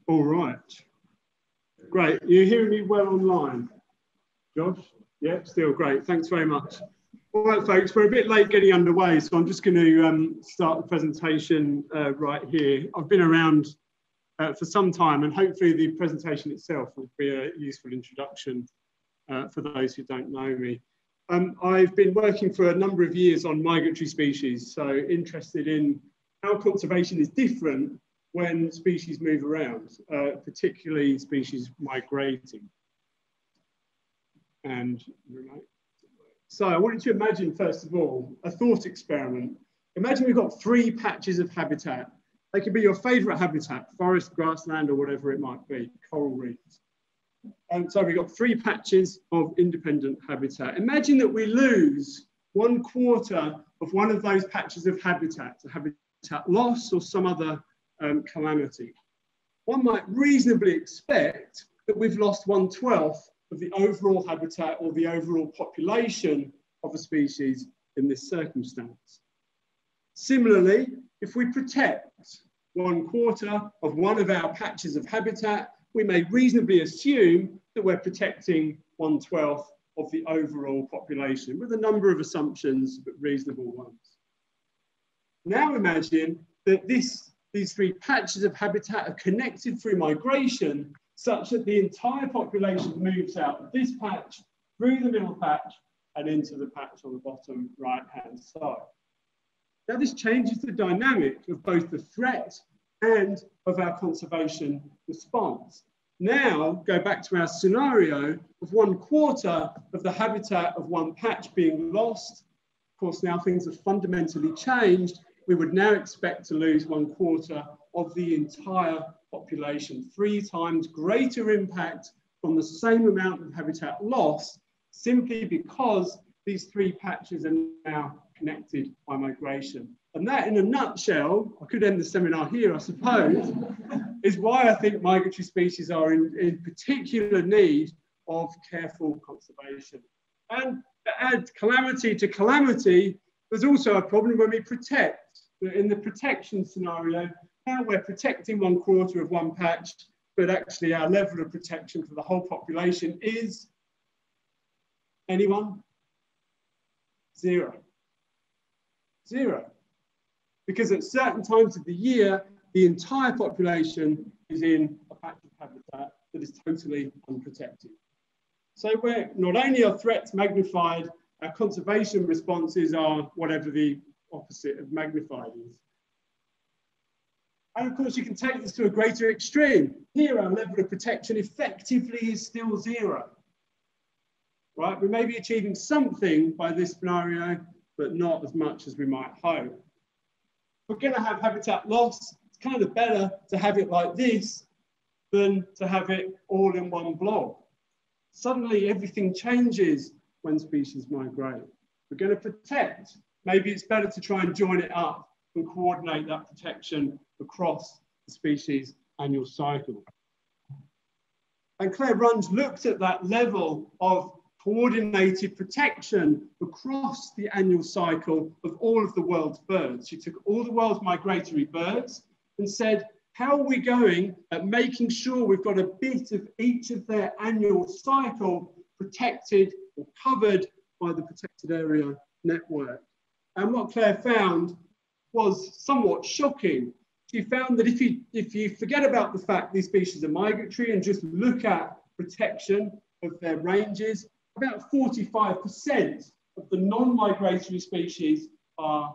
All right. Great. You're hearing me well online, Josh? Yeah, still great. Thanks very much. All right, folks, we're a bit late getting underway, so I'm just going to start the presentation right here. I've been around for some time, and hopefully the presentation itself will be a useful introduction for those who don't know me. I've been working for a number of years on migratory species, so interested in how conservation is different when species move around, particularly species migrating. And so I wanted to imagine, first of all, a thought experiment. Imagine we've got 3 patches of habitat. They could be your favorite habitat, forest, grassland, or whatever it might be, coral reefs. And so we've got 3 patches of independent habitat. Imagine that we lose 1/4 of one of those patches of habitat, a habitat loss or some other calamity. One might reasonably expect that we've lost 1/12 of the overall habitat or the overall population of a species in this circumstance. Similarly, if we protect 1/4 of one of our patches of habitat, we may reasonably assume that we're protecting 1/12 of the overall population, with a number of assumptions, but reasonable ones. Now imagine that these 3 patches of habitat are connected through migration, such that the entire population moves out of this patch, through the middle patch, and into the patch on the bottom right-hand side. Now this changes the dynamic of both the threat and of our conservation response. Now, go back to our scenario of 1/4 of the habitat of one patch being lost. Of course, now things have fundamentally changed. We would now expect to lose 1/4 of the entire population, 3 times greater impact from the same amount of habitat loss, simply because these 3 patches are now connected by migration. And that, in a nutshell, I could end the seminar here, I suppose, is why I think migratory species are in particular need of careful conservation. And to add calamity to calamity, there's also a problem when we protect. In the protection scenario, now we're protecting 1/4 of one patch, but actually our level of protection for the whole population is, anyone? 0. 0. Because at certain times of the year, the entire population is in a patch of habitat that is totally unprotected. So we're not only are threats magnified, our conservation responses are whatever the opposite of magnified is. And of course, you can take this to a greater extreme. Here, our level of protection effectively is still 0. Right? We may be achieving something by this scenario, but not as much as we might hope. If we're going to have habitat loss, it's kind of better to have it like this than to have it all in one blob. Suddenly, everything changes when species migrate. We're going to protect. Maybe it's better to try and join it up and coordinate that protection across the species annual cycle. And Claire Runge looked at that level of coordinated protection across the annual cycle of all of the world's birds. She took all the world's migratory birds and said, how are we going at making sure we've got a bit of each of their annual cycle protected or covered by the protected area network? And what Claire found was somewhat shocking. She found that if you forget about the fact these species are migratory and just look at protection of their ranges, about 45% of the non-migratory species are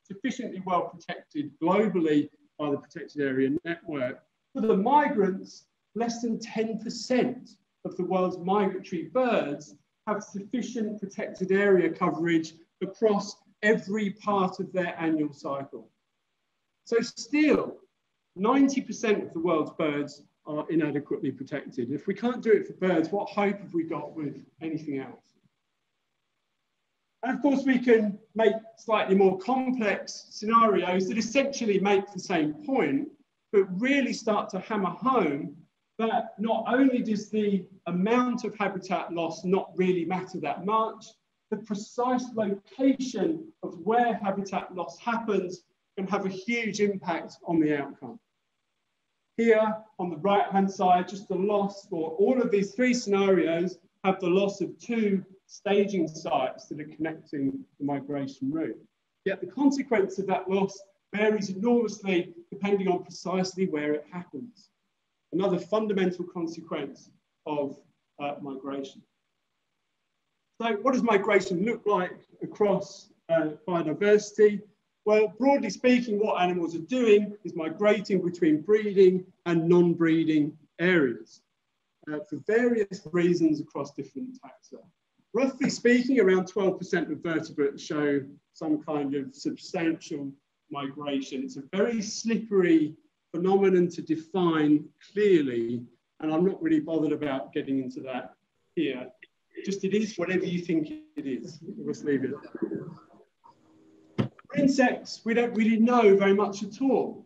sufficiently well protected globally by the protected area network. For the migrants, less than 10% of the world's migratory birds have sufficient protected area coverage across every part of their annual cycle. So still, 90% of the world's birds are inadequately protected. If we can't do it for birds, what hope have we got with anything else? And of course, we can make slightly more complex scenarios that essentially make the same point, but really start to hammer home that not only does the amount of habitat loss not really matter that much, the precise location of where habitat loss happens can have a huge impact on the outcome. Here on the right-hand side, just the loss for all of these three scenarios have the loss of two staging sites that are connecting the migration route. Yet the consequence of that loss varies enormously depending on precisely where it happens. Another fundamental consequence of migration. So what does migration look like across biodiversity? Well, broadly speaking, what animals are doing is migrating between breeding and non-breeding areas for various reasons across different taxa. Roughly speaking, around 12% of vertebrates show some kind of substantial migration. It's a very slippery phenomenon to define clearly, and I'm not really bothered about getting into that here. Just it is whatever you think it is. We'll just leave it. For insects, we don't really know very much at all.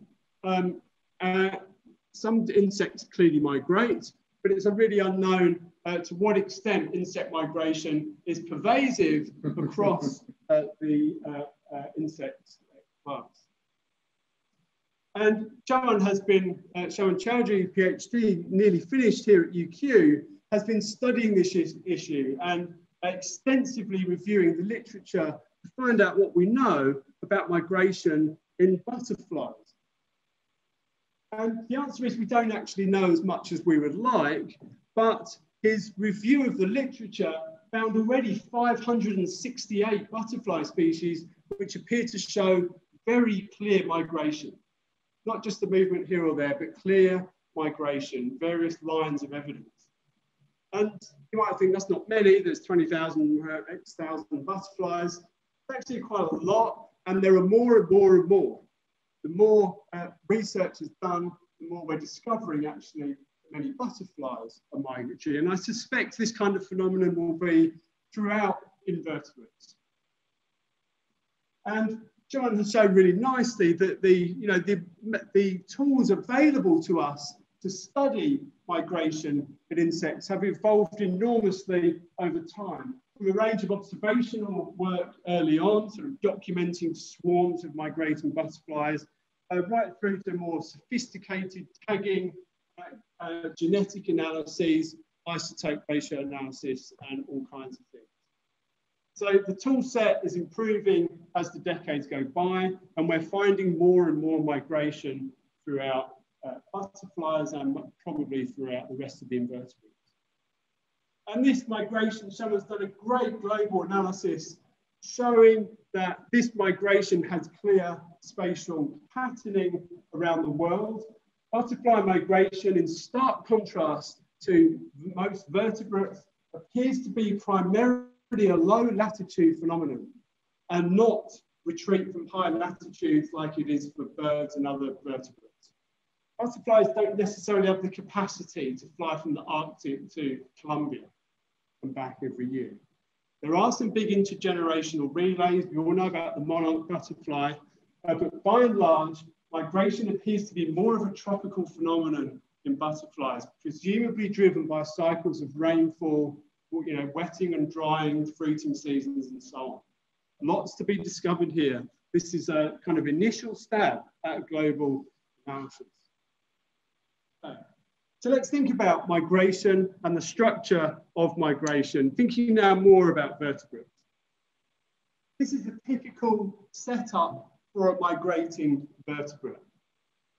Some insects clearly migrate, but it's really unknown to what extent insect migration is pervasive across the insect class. And Joan Chowdhury, PhD, nearly finished here at UQ, has been studying this issue and extensively reviewing the literature to find out what we know about migration in butterflies. And the answer is we don't actually know as much as we would like, but his review of the literature found already 568 butterfly species which appear to show very clear migration. Not just the movement here or there, but clear migration, various lines of evidence. And you might think that's not many, there's 20,000, X thousand butterflies. It's actually quite a lot, and there are more and more and more. The more research is done, the more we're discovering actually many butterflies are migratory. And I suspect this kind of phenomenon will be throughout invertebrates. And John has shown really nicely that the tools available to us to study migration in insects have evolved enormously over time, from a range of observational work early on, sort of documenting swarms of migrating butterflies, right through to more sophisticated tagging, genetic analyses, isotope ratio analysis, and all kinds of things. So the tool set is improving as the decades go by, and we're finding more and more migration throughout butterflies and probably throughout the rest of the invertebrates. And this migration, Shannon's done a great global analysis showing that this migration has clear spatial patterning around the world. Butterfly migration, in stark contrast to most vertebrates, appears to be primarily a low latitude phenomenon and not retreat from high latitudes like it is for birds and other vertebrates. Butterflies don't necessarily have the capacity to fly from the Arctic to Colombia and back every year. There are some big intergenerational relays. We all know about the monarch butterfly, but by and large, migration appears to be more of a tropical phenomenon in butterflies, presumably driven by cycles of rainfall, wetting and drying, fruiting seasons, and so on. Lots to be discovered here. This is a kind of initial stab at global analysis. So let's think about migration and the structure of migration, thinking now more about vertebrates. This is a typical setup for a migrating vertebrate.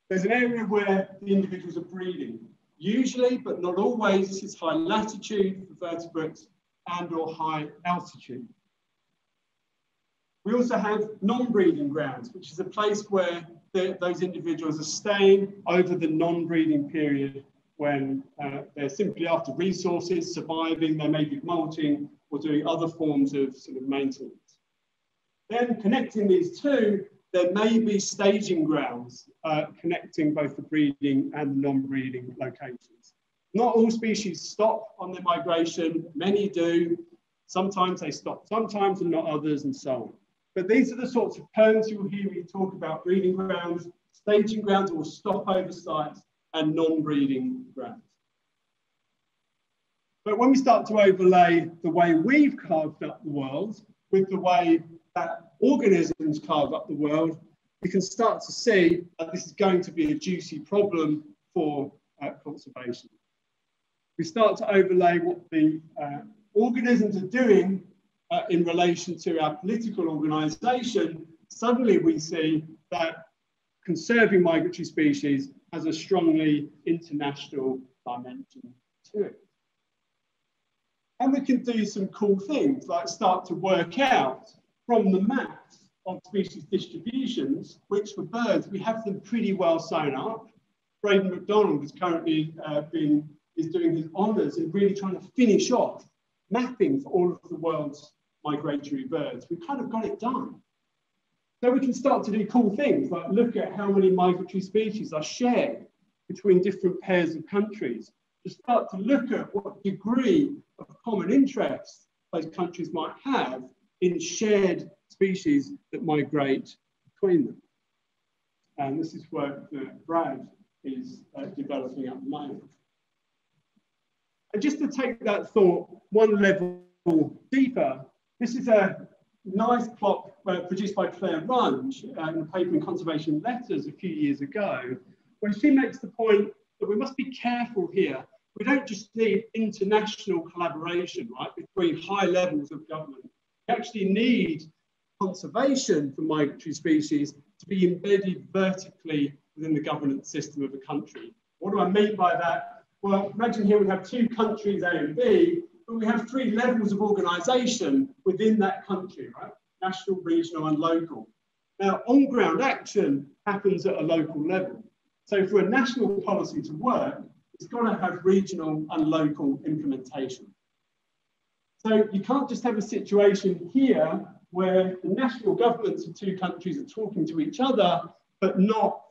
There's an area where the individuals are breeding. Usually, but not always, this is high latitude for vertebrates and or high altitude. We also have non-breeding grounds, which is a place where those individuals are staying over the non-breeding period when they're simply after resources, surviving, they may be molting or doing other forms of sort of maintenance. Then connecting these two, there may be staging grounds connecting both the breeding and non-breeding locations. Not all species stop on their migration, many do. Sometimes they stop, sometimes and not others, and so on. But these are the sorts of terms you'll hear me talk about: breeding grounds, staging grounds or stopover sites, and non-breeding grounds. But when we start to overlay the way we've carved up the world with the way that organisms carve up the world, we can start to see that this is going to be a juicy problem for conservation. We start to overlay what the organisms are doing in relation to our political organisation. Suddenly we see that conserving migratory species has a strongly international dimension to it. And we can do some cool things, like start to work out from the maps of species distributions, which for birds, we have them pretty well sewn up. Braden McDonald is currently is doing his honours in really trying to finish off mapping for all of the world's migratory birds. We've kind of got it done. So we can start to do cool things, like look at how many migratory species are shared between different pairs of countries, to start to look at what degree of common interest those countries might have in shared species that migrate between them. And this is work that Brad is developing at the moment. And just to take that thought one level deeper, this is a nice plot produced by Claire Runge in a paper in Conservation Letters a few years ago, where she makes the point that we must be careful here. We don't just need international collaboration, right, between high levels of government. We actually need conservation for migratory species to be embedded vertically within the governance system of a country. What do I mean by that? Well, imagine here we have two countries, A and B, but we have three levels of organisation within that country, right? National, regional and local. Now, on-ground action happens at a local level. So for a national policy to work, it's got to have regional and local implementation. So you can't just have a situation here where the national governments of two countries are talking to each other, but not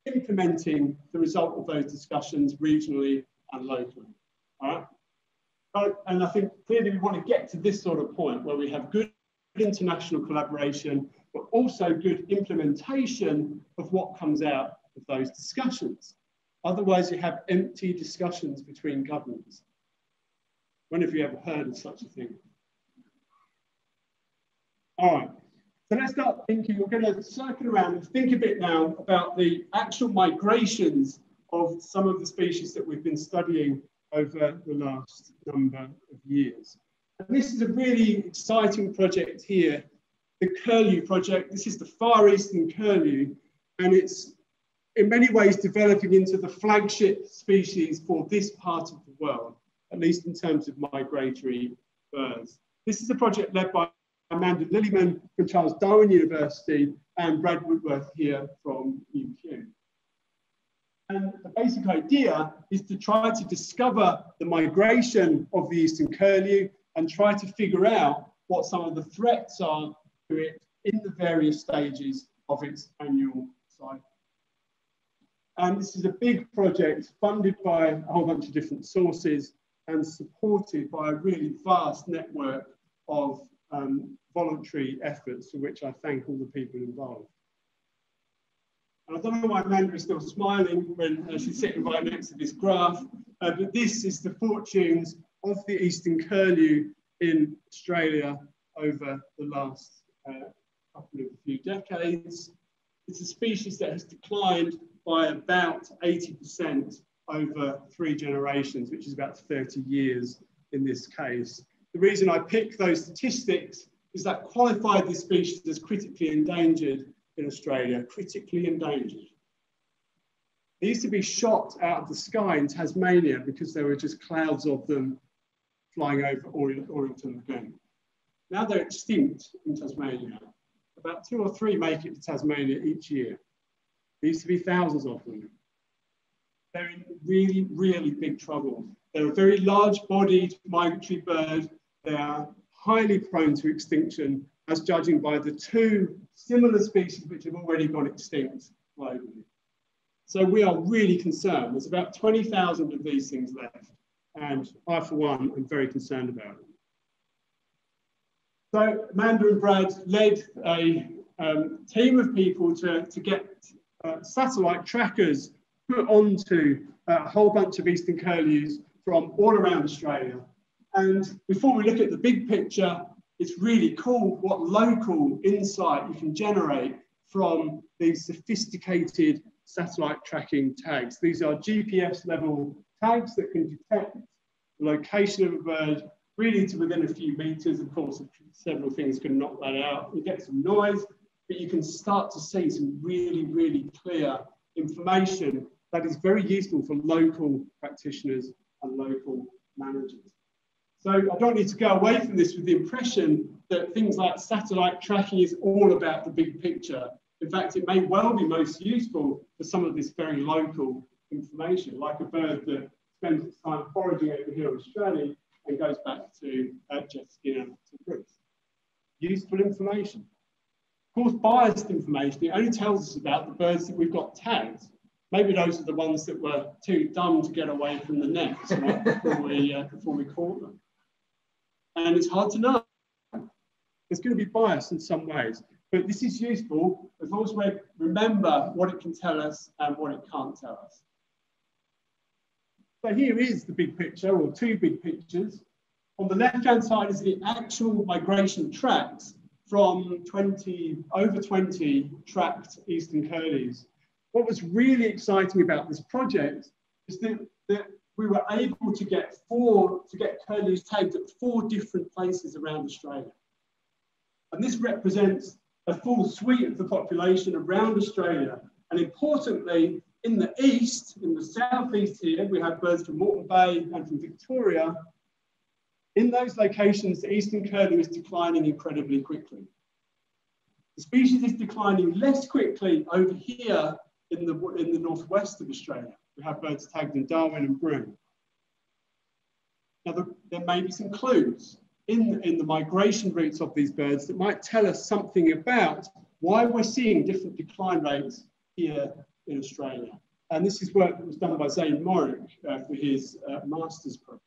implementing the result of those discussions regionally and locally. All right? And I think clearly we want to get to this sort of point where we have good international collaboration, but also good implementation of what comes out of those discussions. Otherwise, you have empty discussions between governments. When have you ever heard of such a thing? All right, so let's start thinking. We're going to circle around and think a bit now about the actual migrations of some of the species that we've been studying over the last number of years. And this is a really exciting project here, the Curlew project. This is the Far Eastern Curlew, and it's in many ways developing into the flagship species for this part of the world, at least in terms of migratory birds. This is a project led by Amanda Lillyman from Charles Darwin University and Brad Woodworth here from UQ. And the basic idea is to try to discover the migration of the Eastern Curlew and try to figure out what some of the threats are to it in the various stages of its annual cycle. And this is a big project funded by a whole bunch of different sources and supported by a really vast network of voluntary efforts, for which I thank all the people involved. And I don't know why Amanda is still smiling when she's sitting right next to this graph, but this is the fortunes of the Eastern Curlew in Australia over the last few decades. It's a species that has declined by about 80% over 3 generations, which is about 30 years in this case. The reason I pick those statistics is that qualified this species as critically endangered in Australia, critically endangered. They used to be shot out of the sky in Tasmania because there were just clouds of them flying over Orrington Lagoon. Now they're extinct in Tasmania. About 2 or 3 make it to Tasmania each year. There used to be thousands of them. They're in really, really big trouble. They're a very large-bodied migratory bird. They are highly prone to extinction, as judging by the 2 similar species which have already gone extinct globally. So we are really concerned. There's about 20,000 of these things left. And I, for one, am very concerned about it. So Amanda and Brad led a team of people to get satellite trackers put onto a whole bunch of Eastern Curlews from all around Australia. And before we look at the big picture, it's really cool what local insight you can generate from these sophisticated satellite tracking tags. These are GPS level tags that can detect the location of a bird really to within a few meters. Of course, several things can knock that out. You get some noise, but you can start to see some really, really clear information that is very useful for local practitioners and local managers. So I don't need to go away from this with the impression that things like satellite tracking is all about the big picture. In fact, it may well be most useful for some of this very local information, like a bird that spends its time foraging over here in Australia and goes back to jet skiing to Greece. Useful information. Of course, biased information, it only tells us about the birds that we've got tagged. Maybe those are the ones that were too dumb to get away from the nets, right, before we caught them. And it's hard to know. There's going to be bias in some ways, but this is useful as long as we remember what it can tell us and what it can't tell us. So here is the big picture, or two big pictures. On the left-hand side is the actual migration tracks from over 20 tracked eastern curlews. What was really exciting about this project is that we were able to get curlews tagged at 4 different places around Australia. And this represents a full suite of the population around Australia. And importantly, in the east, in the southeast here, we have birds from Moreton Bay and from Victoria. In those locations, the eastern curlew is declining incredibly quickly. The species is declining less quickly over here in the northwest of Australia. We have birds tagged in Darwin and Broome. Now, there may be some clues in the migration routes of these birds that might tell us something about why we're seeing different decline rates here in Australia. And this is work that was done by Zane Morrick for his master's program.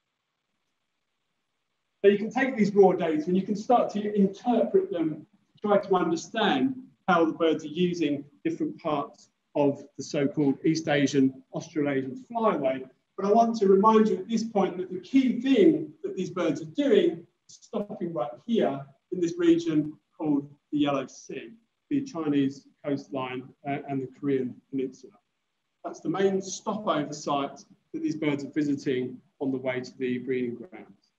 So you can take these raw data and you can start to interpret them, try to understand how the birds are using different parts of the so-called East Asian, Australasian flyway. But I want to remind you at this point that the key thing that these birds are doing is stopping right here in this region called the Yellow Sea, the Chinese coastline and the Korean peninsula. That's the main stopover site that these birds are visiting on the way to the breeding grounds.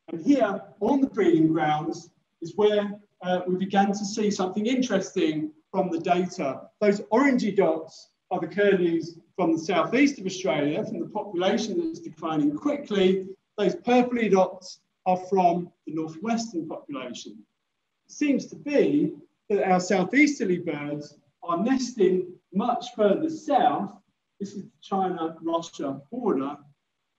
And here on the breeding grounds is where we began to see something interesting from the data. Those orangey dots are the curlews from the southeast of Australia, from the population that's declining quickly. Those purpley dots are from the northwestern population. It seems to be that our southeasterly birds are nesting much further south, this is the China-Russia border,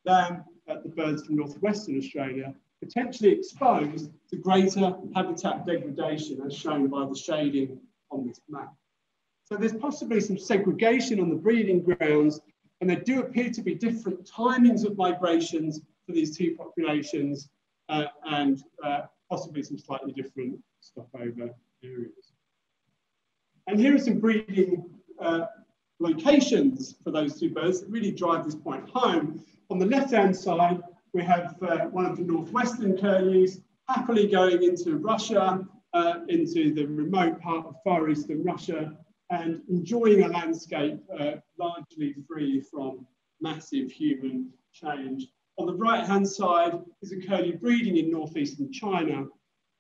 than the birds from northwestern Australia, potentially exposed to greater habitat degradation as shown by the shading on this map. So there's possibly some segregation on the breeding grounds, and there do appear to be different timings of migrations for these two populations and possibly some slightly different stopover areas. And here are some breeding locations for those two birds that really drive this point home. On the left-hand side, we have one of the northwestern curlews happily going into Russia, into the remote part of far eastern Russia, and enjoying a landscape largely free from massive human change. On the right-hand side is a curlew breeding in northeastern China.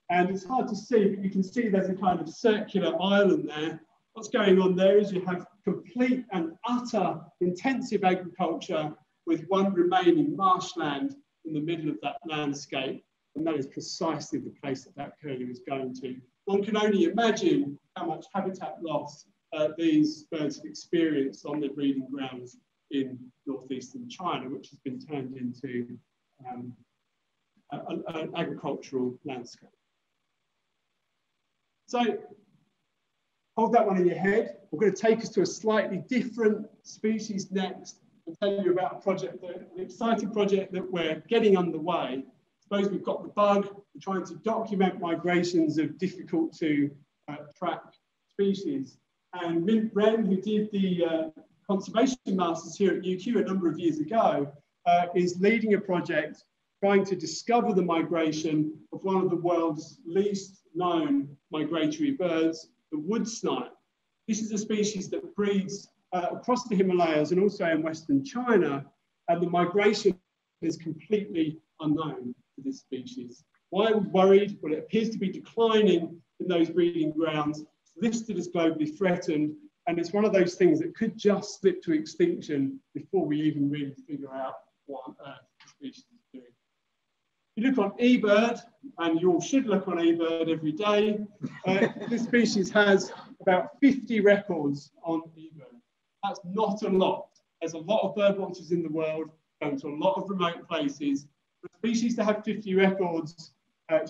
And it's hard to see, but you can see there's a kind of circular island there. What's going on there is you have complete and utter intensive agriculture with one remaining marshland in the middle of that landscape. And that is precisely the place that that curlew is going to. One can only imagine how much habitat loss these birds have experienced on their breeding grounds in northeastern China, which has been turned into an agricultural landscape. So hold that one in your head. We're going to take us to a slightly different species next and tell you about a project, an exciting project that we're getting underway. Suppose we've got the bug, we're trying to document migrations of difficult to track species. And Mint Wren, who did the Conservation Masters here at UQ a number of years ago, is leading a project trying to discover the migration of one of the world's least known migratory birds, the wood snipe. This is a species that breeds across the Himalayas and also in Western China, and the migration is completely unknown for this species. Why are we worried? Well, it appears to be declining in those breeding grounds. It's listed as globally threatened, and it's one of those things that could just slip to extinction before we even really figure out what on earth the species is doing. If you look on eBird, and you all should look on eBird every day, this species has about 50 records on eBird. That's not a lot. There's a lot of bird watchers in the world, going to a lot of remote places. For a species to have 50 records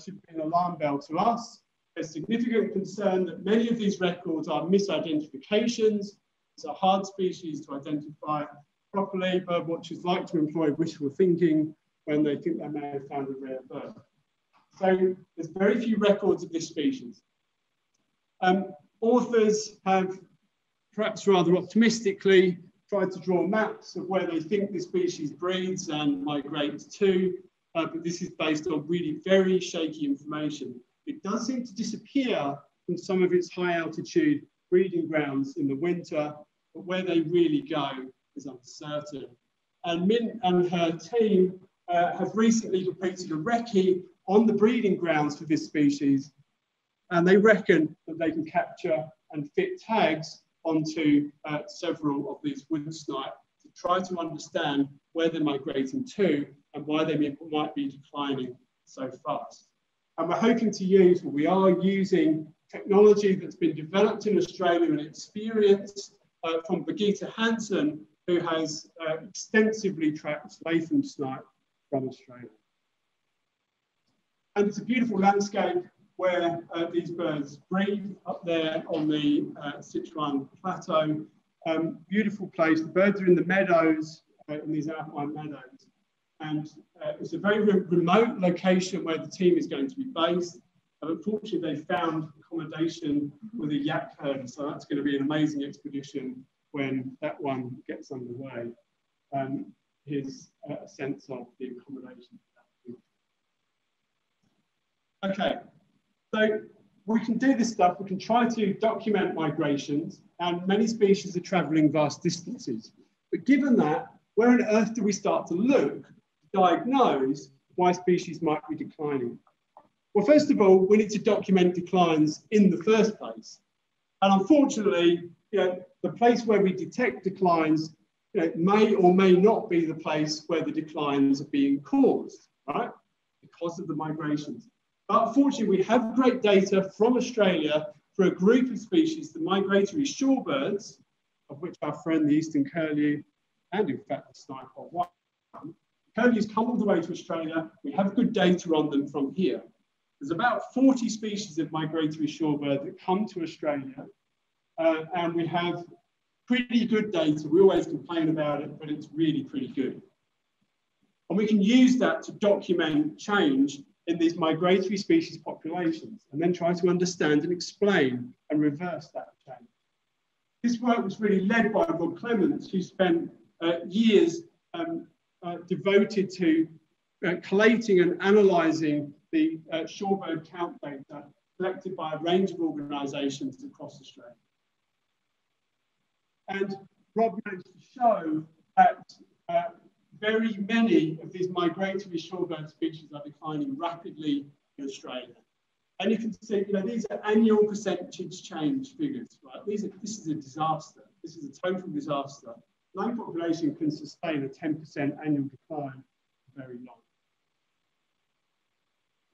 should be an alarm bell to us. There's significant concern that many of these records are misidentifications. It's a hard species to identify properly. Bird watchers like to employ wishful thinking when they think they may have found a rare bird. So there's very few records of this species. Authors have, perhaps rather optimistically, tried to draw maps of where they think the species breeds and migrates to, but this is based on really very shaky information. It does seem to disappear from some of its high altitude breeding grounds in the winter, but where they really go is uncertain. And Min and her team have recently completed a recce on the breeding grounds for this species, and they reckon that they can capture and fit tags onto several of these wood snipe to try to understand where they're migrating to and why they might be declining so fast. And we're hoping to use, or we are using, technology that's been developed in Australia and experienced from Birgitta Hansen, who has extensively tracked Latham snipe from Australia. And it's a beautiful landscape where these birds breed up there on the Sichuan Plateau. Beautiful place. The birds are in the meadows, in these alpine meadows. And it's a very remote location where the team is going to be based. Unfortunately, they found accommodation with a yak herd, so that's going to be an amazing expedition when that one gets underway. Here's a sense of the accommodation. Okay. So we can do this stuff, we can try to document migrations, and many species are traveling vast distances. But given that, where on earth do we start to look to diagnose why species might be declining? Well, first of all, we need to document declines in the first place. And unfortunately, the place where we detect declines may or may not be the place where the declines are being caused, right? Because of the migrations. But fortunately, we have great data from Australia for a group of species, the migratory shorebirds, of which our friend the eastern curlew, and in fact the snipe are one. Curlews come all the way to Australia. We have good data on them from here. There's about 40 species of migratory shorebird that come to Australia, and we have pretty good data. We always complain about it, but it's really pretty good. And we can use that to document change in these migratory species populations, and then try to understand and explain and reverse that change. This work was really led by Rob Clements, who spent years devoted to collating and analysing the shorebird count data collected by a range of organisations across Australia. And Rob managed to show that very many of these migratory shorebird species are declining rapidly in Australia. And you can see, these are annual percentage change figures, right? This is a disaster. This is a total disaster. No population can sustain a 10% annual decline for very long.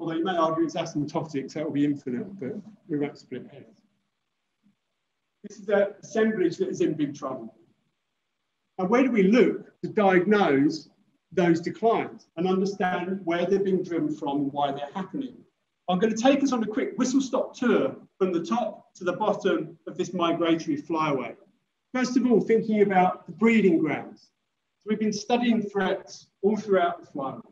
Although you may argue it's asymptotic, so it will be infinite, but we won't split hairs. This is an assemblage that is in big trouble. And where do we look to diagnose those declines and understand where they're being driven from and why they're happening? I'm going to take us on a quick whistle-stop tour from the top to the bottom of this migratory flyway. First of all, thinking about the breeding grounds. So we've been studying threats all throughout the flyway.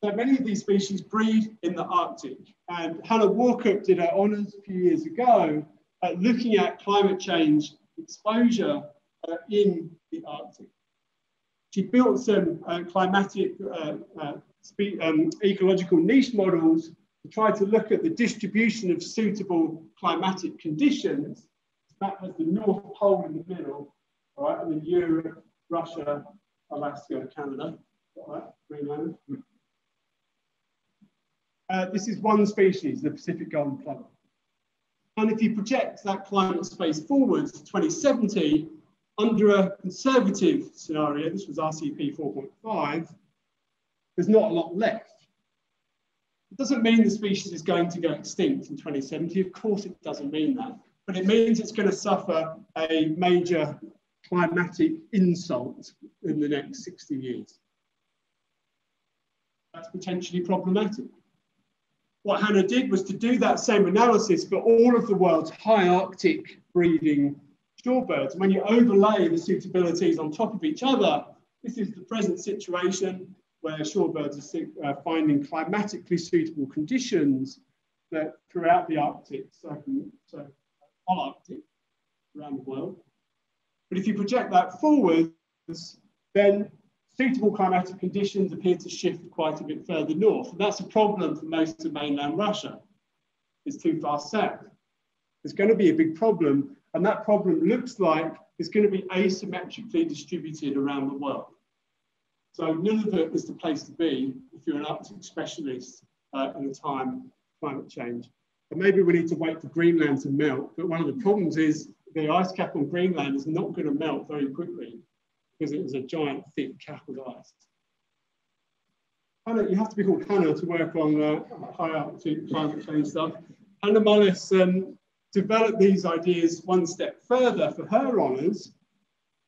So many of these species breed in the Arctic, and Hannah Walkup did her honours a few years ago looking at climate change exposure in the Arctic. She built some climatic ecological niche models to try to look at the distribution of suitable climatic conditions to That has the North Pole in the middle, all right, and then Europe, Russia, Alaska, Canada, all right, Greenland. This is one species, the Pacific golden plover. And if you project that climate space forwards to 2070, under a conservative scenario, this was RCP 4.5, there's not a lot left. It doesn't mean the species is going to go extinct in 2070. Of course, it doesn't mean that. But it means it's going to suffer a major climatic insult in the next 60 years. That's potentially problematic. What Hannah did was to do that same analysis for all of the world's high Arctic breeding shorebirds. When you overlay the suitabilities on top of each other, this is the present situation where shorebirds are finding climatically suitable conditions that throughout the Arctic, so all Arctic, around the world. But if you project that forwards, then suitable climatic conditions appear to shift quite a bit further north. And that's a problem for most of mainland Russia. It's too far south. There's going to be a big problem, and that problem looks like it's going to be asymmetrically distributed around the world. So Nunavut is the place to be if you're an Arctic specialist in a time of climate change. And maybe we need to wait for Greenland to melt, but one of the problems is the ice cap on Greenland is not going to melt very quickly because it was a giant thick cap of ice. Hannah, you have to be called Hannah to work on high Arctic climate change stuff. Hannah Mullis developed these ideas one step further for her honours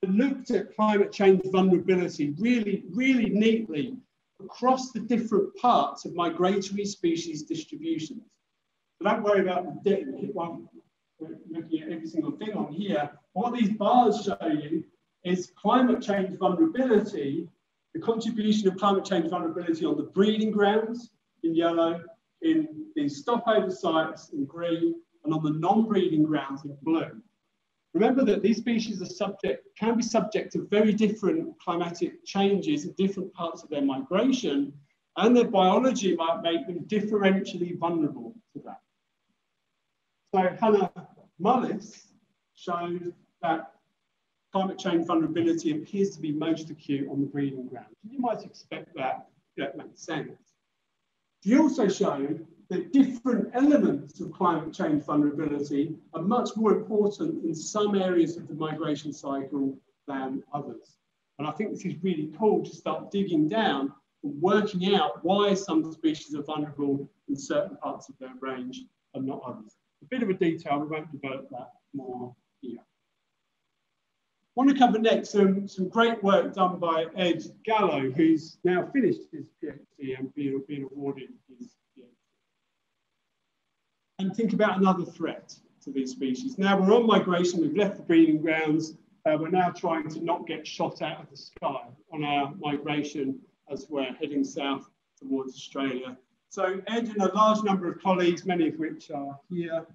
and looked at climate change vulnerability really, really neatly across the different parts of migratory species distributions. So don't worry about the one looking at every single thing on here. What these bars show you is climate change vulnerability, the contribution of climate change vulnerability on the breeding grounds in yellow, in the stopover sites in green, and on the non-breeding grounds in blue. Remember that these species can be subject to very different climatic changes in different parts of their migration, and their biology might make them differentially vulnerable to that. So Hannah Mullis showed that climate change vulnerability appears to be most acute on the breeding ground. You might expect that, that makes sense. She also showed that different elements of climate change vulnerability are much more important in some areas of the migration cycle than others. And I think this is really cool to start digging down and working out why some species are vulnerable in certain parts of their range and not others. A bit of a detail, we won't develop that more here. I want to cover next some great work done by Ed Gallo, who's now finished his PhD and been awarded his PhD. And think about another threat to these species. Now we're on migration, we've left the breeding grounds, we're now trying to not get shot out of the sky on our migration as we're heading south towards Australia. So Ed and a large number of colleagues, many of which are here,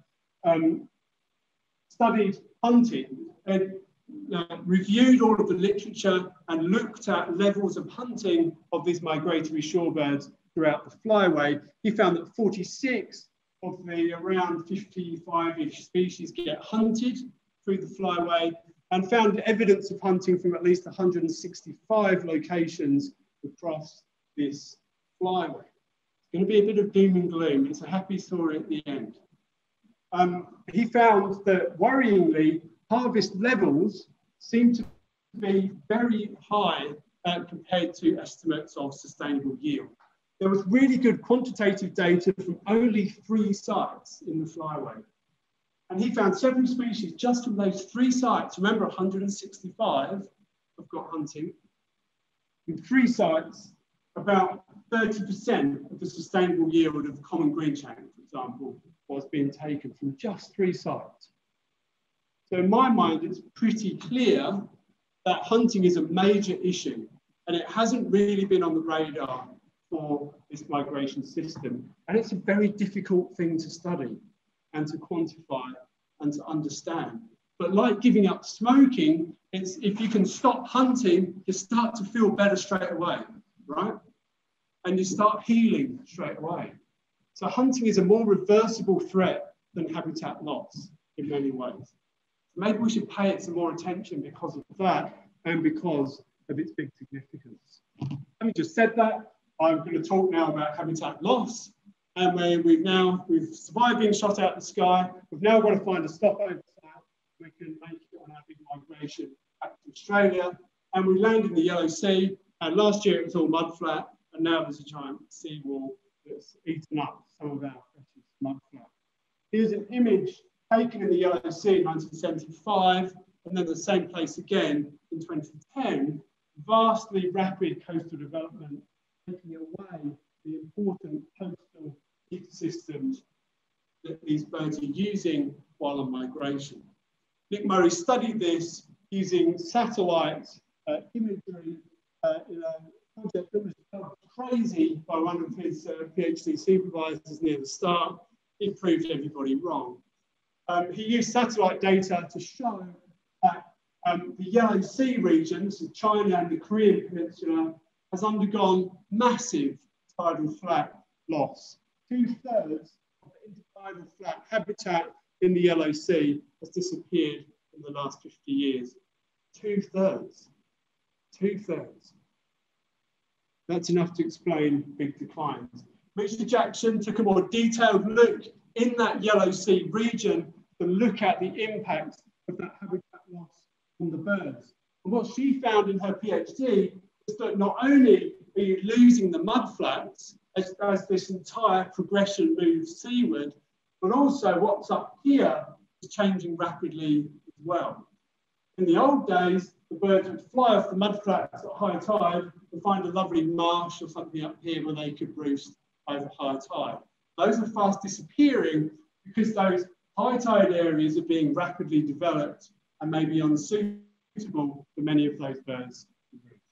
studied hunting and reviewed all of the literature and looked at levels of hunting of these migratory shorebirds throughout the flyway. He found that 46 of the around 55-ish species get hunted through the flyway, and found evidence of hunting from at least 165 locations across this flyway. It's going to be a bit of doom and gloom. It's a happy story at the end. He found that, worryingly, harvest levels seem to be very high compared to estimates of sustainable yield. There was really good quantitative data from only 3 sites in the flyway. And he found 7 species just from those 3 sites. Remember, 165 have got hunting. In 3 sites, about 30% of the sustainable yield of the common green chain, for example, was being taken from just 3 sites. So in my mind, it's pretty clear that hunting is a major issue, and it hasn't really been on the radar for this migration system. And it's a very difficult thing to study and to quantify and to understand. But like giving up smoking, it's if you can stop hunting, you start to feel better straight away, right? And you start healing straight away. So hunting is a more reversible threat than habitat loss in many ways. Maybe we should pay it some more attention because of that and because of its big significance. Having just said that, I'm going to talk now about habitat loss. And where we've survived being shot out of the sky, we've now got to find a stopover site. We can make it on our big migration back to Australia. And we land in the Yellow Sea. And last year it was all mudflat, and now there's a giant seawall that's eaten up some of our precious mudflat. Here's an image taken in the Yellow Sea in 1975, and then the same place again in 2010. Vastly rapid coastal development, taking away the important coastal ecosystems that these birds are using while on migration. Nick Murray studied this using satellite imagery in a project that was felt crazy by one of his PhD supervisors near the start. It proved everybody wrong. He used satellite data to show that the Yellow Sea region, so China and the Korean Peninsula, has undergone massive tidal flat loss. 2/3 of the intertidal flat habitat in the Yellow Sea has disappeared in the last 50 years. 2/3. 2/3. That's enough to explain big declines. Mr. Jackson took a more detailed look in that Yellow Sea region to look at the impact of that habitat loss on the birds. And what she found in her PhD was that not only are you losing the mudflats as this entire progression moves seaward, but also what's up here is changing rapidly as well. In the old days, the birds would fly off the mudflats at high tide and find a lovely marsh or something up here where they could roost over high tide. Those are fast disappearing because those high tide areas are being rapidly developed and may be unsuitable for many of those birds to roost.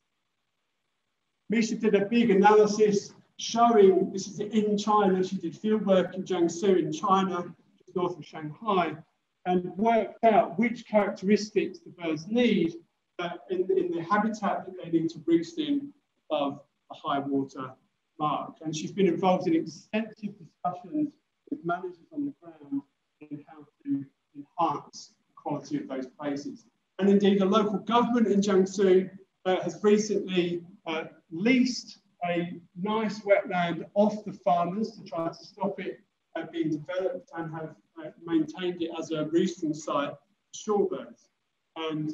Misha did a big analysis showing, this is in China, she did field work in Jiangsu in China, just north of Shanghai, and worked out which characteristics the birds need in the habitat that they need to roost in above the high water mark. And she's been involved in extensive discussions with managers on the ground on how to enhance the quality of those places. And indeed, the local government in Jiangsu has recently leased a nice wetland off the farmers to try to stop it being developed and have maintained it as a roosting site for shorebirds. And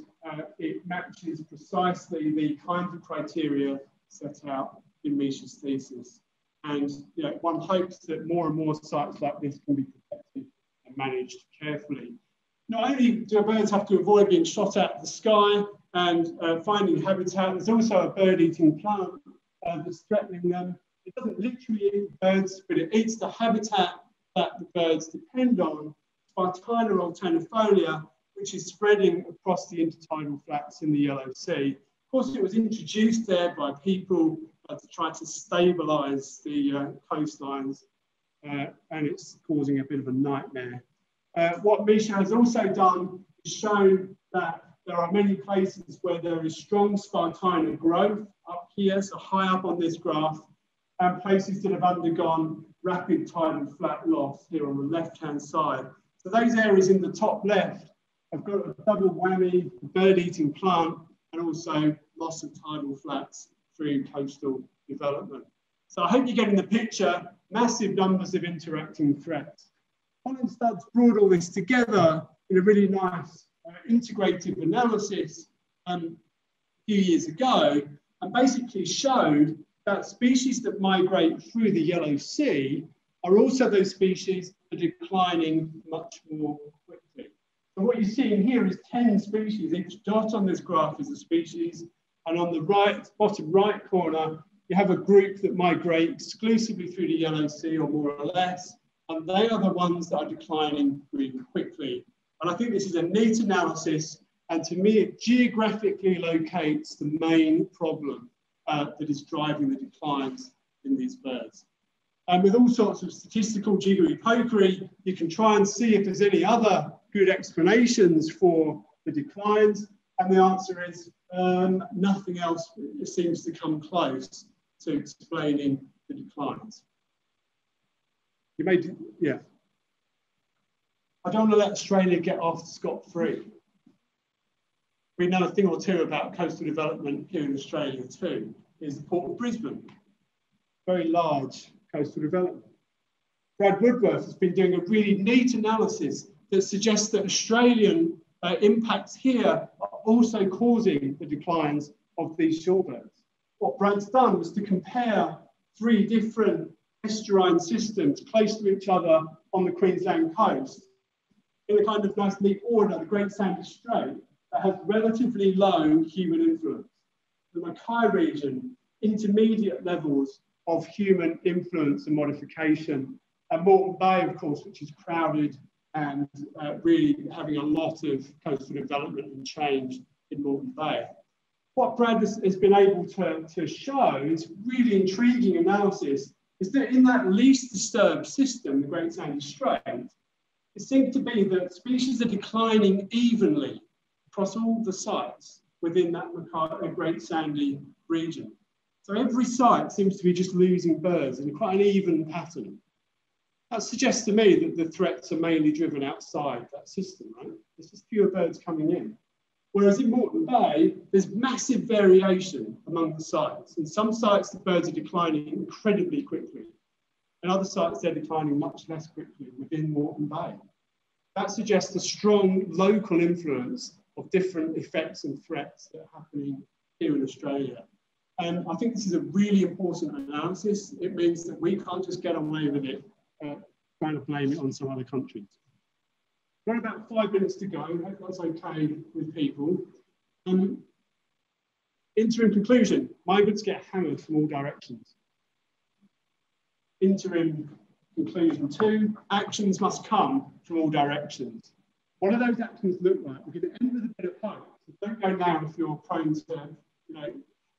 it matches precisely the kinds of criteria set out in Misha's thesis. And one hopes that more and more sites like this can be protected and managed carefully. Not only do birds have to avoid being shot out of the sky and finding habitat, there's also a bird-eating plant that's threatening them. It doesn't literally eat birds, but it eats the habitat that the birds depend on, Spartina alternifolia, which is spreading across the intertidal flats in the Yellow Sea. Of course, it was introduced there by people to try to stabilise the coastlines, and it's causing a bit of a nightmare. What Misha has also done is shown that there are many places where there is strong Spartina growth up here, so high up on this graph, and places that have undergone rapid tidal flat loss here on the left-hand side. So those areas in the top left have got a double whammy, bird-eating plant, and also loss of tidal flats through coastal development. So I hope you're getting the picture, massive numbers of interacting threats. Colin Stubbs brought all this together in a really nice integrative analysis a few years ago, and basically showed that species that migrate through the Yellow Sea are also those species that are declining much more quickly. So what you're seeing here is 10 species. Each dot on this graph is a species. And on the bottom right corner, you have a group that migrate exclusively through the Yellow Sea, or more or less. And they are the ones that are declining really quickly. And I think this is a neat analysis. And to me, it geographically locates the main problem that is driving the declines in these birds. And with all sorts of statistical jiggery-pokery, you can try and see if there's any other good explanations for the declines. And the answer is nothing else seems to come close to explaining the declines. You may do, yeah. I don't want to let Australia get off scot-free. we know a thing or two about coastal development here in Australia too, is the Port of Brisbane. Very large coastal development. Brad Woodworth has been doing a really neat analysis that suggests that Australian impacts here are also causing the declines of these shorebirds. What Brad's done was to compare 3 different estuarine systems close to each other on the Queensland coast in a kind of nice neat order, the Great Sandy Strait, that has relatively low human influence. The Mackay region, intermediate levels of human influence and modification, and Moreton Bay, of course, which is crowded and really having a lot of coastal development and change in Moreton Bay. What Brad has been able to show is really intriguing analysis, is that in that least disturbed system, the Great Sandy Strait, it seems to be that species are declining evenly across all the sites within that Great Sandy region. So every site seems to be just losing birds in quite an even pattern. That suggests to me that the threats are mainly driven outside that system, right? There's just fewer birds coming in. Whereas in Moreton Bay, there's massive variation among the sites. In some sites, the birds are declining incredibly quickly. In other sites, they're declining much less quickly within Moreton Bay. That suggests a strong local influence of different effects and threats that are happening here in Australia. And I think this is a really important analysis. It means that we can't just get away with it, trying to blame it on some other countries. We've got about 5 minutes to go. I hope that's okay with people. Interim conclusion, migrants get hammered from all directions. Interim conclusion 2, actions must come from all directions. What do those actions look like? We're going to end with a bit of hope. So don't go now if you're prone to,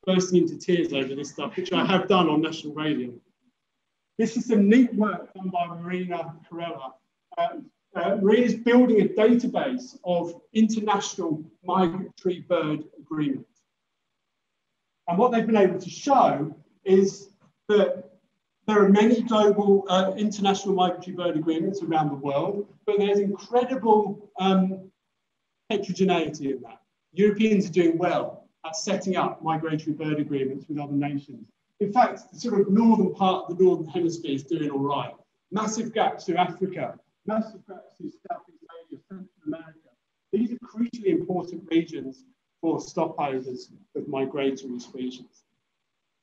bursting into tears over this stuff, which I have done on national radio. This is some neat work done by Marina Curlew. Marina's building a database of international migratory bird agreements. And what they've been able to show is that there are many global international migratory bird agreements around the world, but there's incredible heterogeneity in that. Europeans are doing well at setting up migratory bird agreements with other nations. In fact, the sort of northern part of the Northern Hemisphere is doing all right. Massive gaps through Africa, massive gaps through Southeast Asia, Central America. These are crucially important regions for stopovers of migratory species.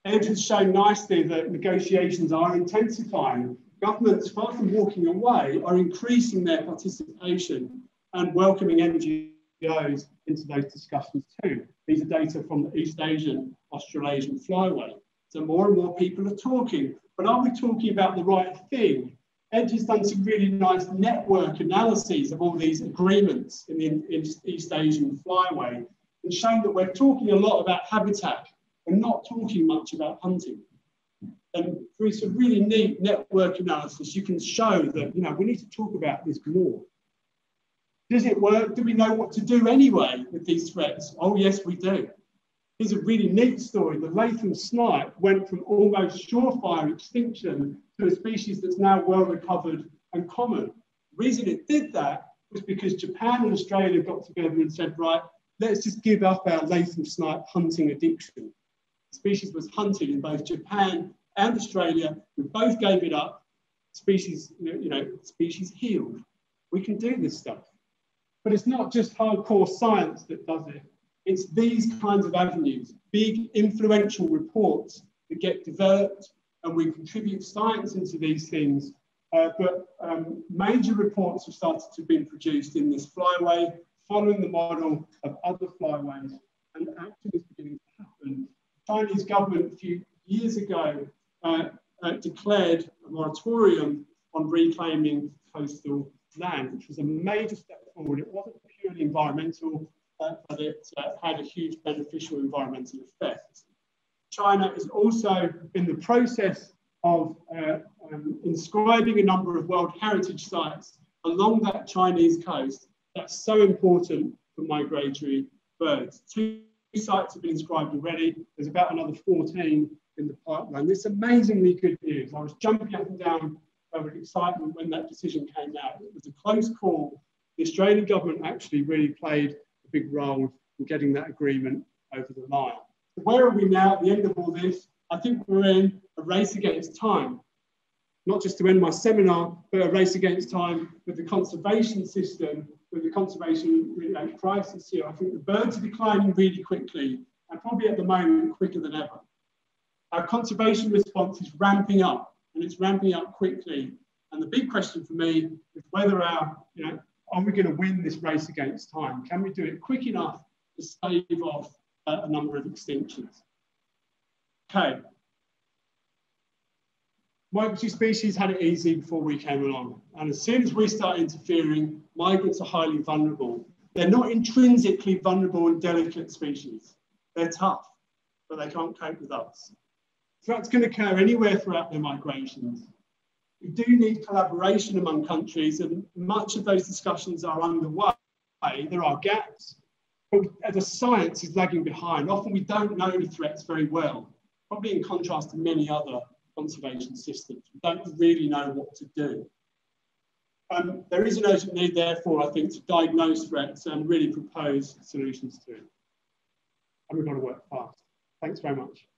Ed has shown nicely that negotiations are intensifying. Governments, far from walking away, are increasing their participation and welcoming NGOs into those discussions too. These are data from the East Asian, Australasian flyway. So more and more people are talking, but are we talking about the right thing? Ed has done some really nice network analyses of all these agreements in the East Asian flyway and shown that we're talking a lot about habitat. We're not talking much about hunting. And through some really neat network analysis, you can show that, we need to talk about this more. Does it work? Do we know what to do anyway with these threats? Oh, yes, we do. Here's a really neat story. The Latham snipe went from almost surefire extinction to a species that's now well recovered and common. The reason it did that was because Japan and Australia got together and said, right, let's just give up our Latham snipe hunting addiction. The species was hunted in both Japan and Australia. We both gave it up. Species, species healed. We can do this stuff. But it's not just hardcore science that does it. It's these kinds of avenues, big influential reports that get developed, and we contribute science into these things. But major reports have started to be produced in this flyway, following the model of other flyways, and action is beginning to happen. The Chinese government a few years ago declared a moratorium on reclaiming coastal land, which was a major step forward. It wasn't purely environmental, but it had a huge beneficial environmental effect. China is also in the process of inscribing a number of World Heritage sites along that Chinese coast. That's so important for migratory birds. 2 sites have been inscribed already. There's about another 14 in the pipeline. This is amazingly good news. I was jumping up and down with excitement when that decision came out. It was a close call. The Australian government actually really played a big role and getting that agreement over the line. So where are we now at the end of all this? I think we're in a race against time, not just to end my seminar, but a race against time with the conservation system, with the conservation crisis here. I think the birds are declining really quickly, and probably at the moment quicker than ever. Our conservation response is ramping up, and it's ramping up quickly. And the big question for me is whether are we going to win this race against time? Can we do it quick enough to stave off a number of extinctions? Okay. Migratory species had it easy before we came along. And as soon as we start interfering, migrants are highly vulnerable. They're not intrinsically vulnerable and delicate species. They're tough, but they can't cope with us. Threats can occur anywhere throughout their migrations. We do need collaboration among countries, and much of those discussions are underway. There are gaps, but the science is lagging behind. Often we don't know the threats very well, probably in contrast to many other conservation systems. We don't really know what to do. There is an urgent need, therefore, I think, to diagnose threats and really propose solutions to it. And we've got to work fast. Thanks very much.